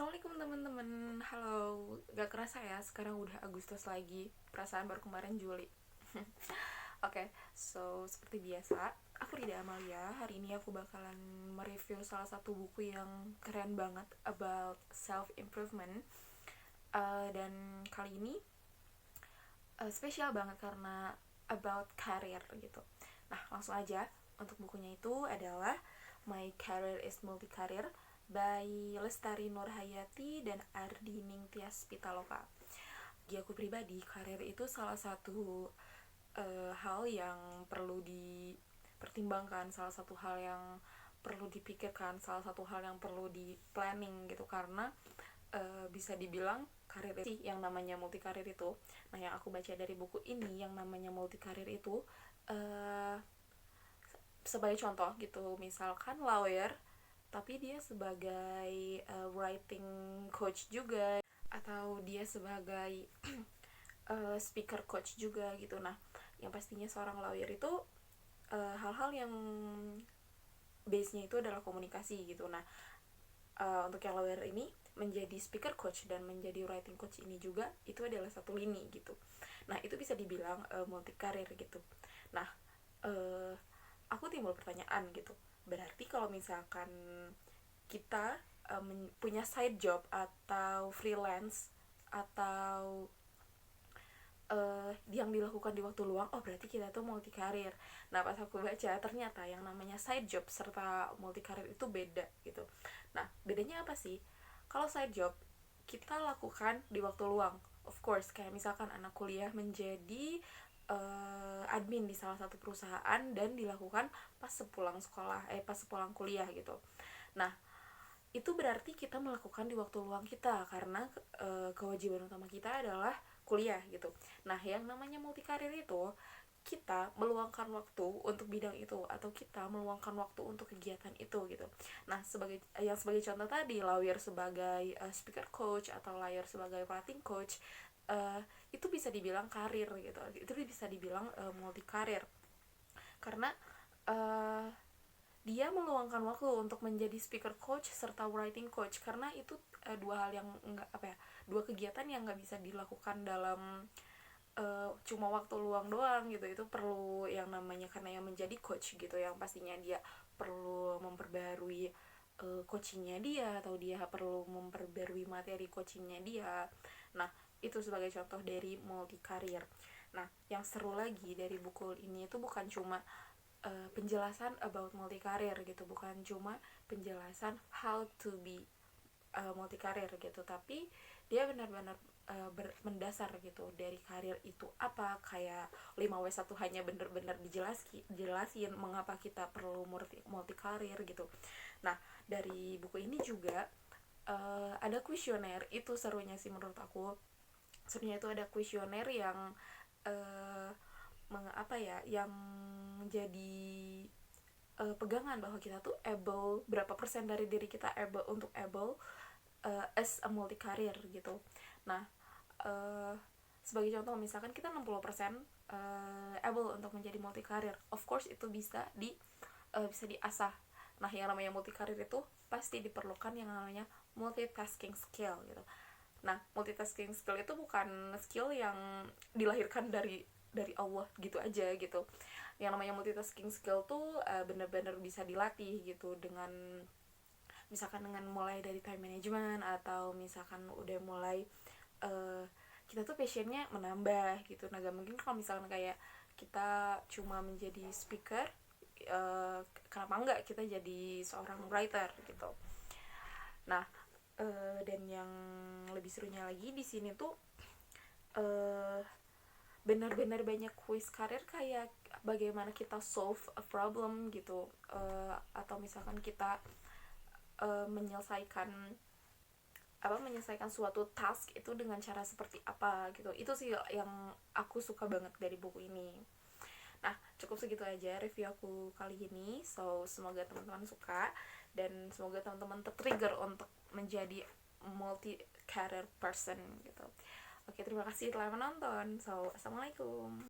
Assalamualaikum teman-teman. Halo, gak kerasa ya sekarang udah Agustus lagi. Perasaan baru kemarin Juli. Oke, so seperti biasa, aku Rida Amalia. Hari ini aku bakalan mereview salah satu buku yang keren banget about self improvement. Dan kali ini spesial banget karena about career gitu. Nah, langsung aja. Untuk bukunya itu adalah My Career is Multi-Career by Lestari Nurhayati dan Ardi Ningtyas Pitaloka. Bagi aku pribadi, karir itu salah satu hal yang perlu dipertimbangkan, salah satu hal yang perlu dipikirkan, salah satu hal yang perlu di planning gitu, karena bisa dibilang karir sih yang namanya multi karir itu. Nah, yang aku baca dari buku ini yang namanya multi karir itu sebagai contoh gitu, misalkan lawyer tapi dia sebagai writing coach juga, atau dia sebagai speaker coach juga gitu. Nah, yang pastinya seorang lawyer itu hal-hal yang base-nya itu adalah komunikasi gitu. Nah, untuk yang lawyer ini menjadi speaker coach dan menjadi writing coach ini juga itu adalah satu lini gitu. Nah, itu bisa dibilang multi karir gitu. Nah, aku timbul pertanyaan gitu, berarti kalau misalkan kita punya side job atau freelance atau yang dilakukan di waktu luang, oh berarti kita tuh multi karir. Nah, pas aku baca ternyata yang namanya side job serta multi karir itu beda gitu. Nah, bedanya apa sih? Kalau side job kita lakukan di waktu luang, of course, kayak misalkan anak kuliah menjadi admin di salah satu perusahaan dan dilakukan pas sepulang sekolah, pas sepulang kuliah gitu. Nah, itu berarti kita melakukan di waktu luang kita karena kewajiban utama kita adalah kuliah gitu. Nah, yang namanya multi karir itu kita meluangkan waktu untuk bidang itu atau kita meluangkan waktu untuk kegiatan itu gitu. Nah, sebagai contoh tadi, lawyer sebagai speaker coach atau lawyer sebagai writing coach, itu bisa dibilang karir gitu. Itu bisa dibilang multi karir karena uh, dia meluangkan waktu untuk menjadi speaker coach serta writing coach, karena itu dua hal yang dua kegiatan yang nggak bisa dilakukan dalam cuma waktu luang doang gitu. Itu perlu yang namanya, karena yang menjadi coach gitu, yang pastinya dia perlu memperbarui coachingnya dia, atau dia perlu memperbarui materi coachingnya dia. Nah, itu sebagai contoh dari multi karir. Nah, yang seru lagi dari buku ini itu bukan cuma penjelasan about multi karir gitu, bukan cuma penjelasan how to be multi karir gitu, tapi dia benar-benar mendasar gitu dari karir itu apa, kayak 5W1 hanya benar-benar dijelasin mengapa kita perlu multi karir gitu. Nah, dari buku ini juga ada kuesioner. Itu serunya sih menurut aku. Sebenarnya itu ada kuesioner yang yang menjadi pegangan bahwa kita tuh able, berapa persen dari diri kita able as a multi career gitu. Nah, sebagai contoh misalkan kita 60% able untuk menjadi multi career, of course itu bisa diasah. Nah, yang namanya multi career itu pasti diperlukan yang namanya multitasking skill gitu. Nah, multitasking skill itu bukan skill yang dilahirkan dari Allah gitu aja gitu. Yang namanya multitasking skill tuh benar-benar bisa dilatih gitu, dengan misalkan dengan mulai dari time management, atau misalkan udah mulai kita tuh passionnya menambah gitu. Nah, gak mungkin kalau misalkan kayak kita cuma menjadi speaker, kenapa enggak kita jadi seorang writer gitu. Nah, dan yang lebih serunya lagi di sini tuh benar-benar banyak quiz karir, kayak bagaimana kita solve a problem gitu, atau misalkan kita menyelesaikan suatu task itu dengan cara seperti apa gitu. Itu sih yang aku suka banget dari buku ini. Nah, cukup segitu aja review aku kali ini. So, semoga teman-teman suka dan semoga teman-teman tertrigger untuk menjadi multi career person gitu. Oke, terima kasih telah menonton. So, assalamualaikum.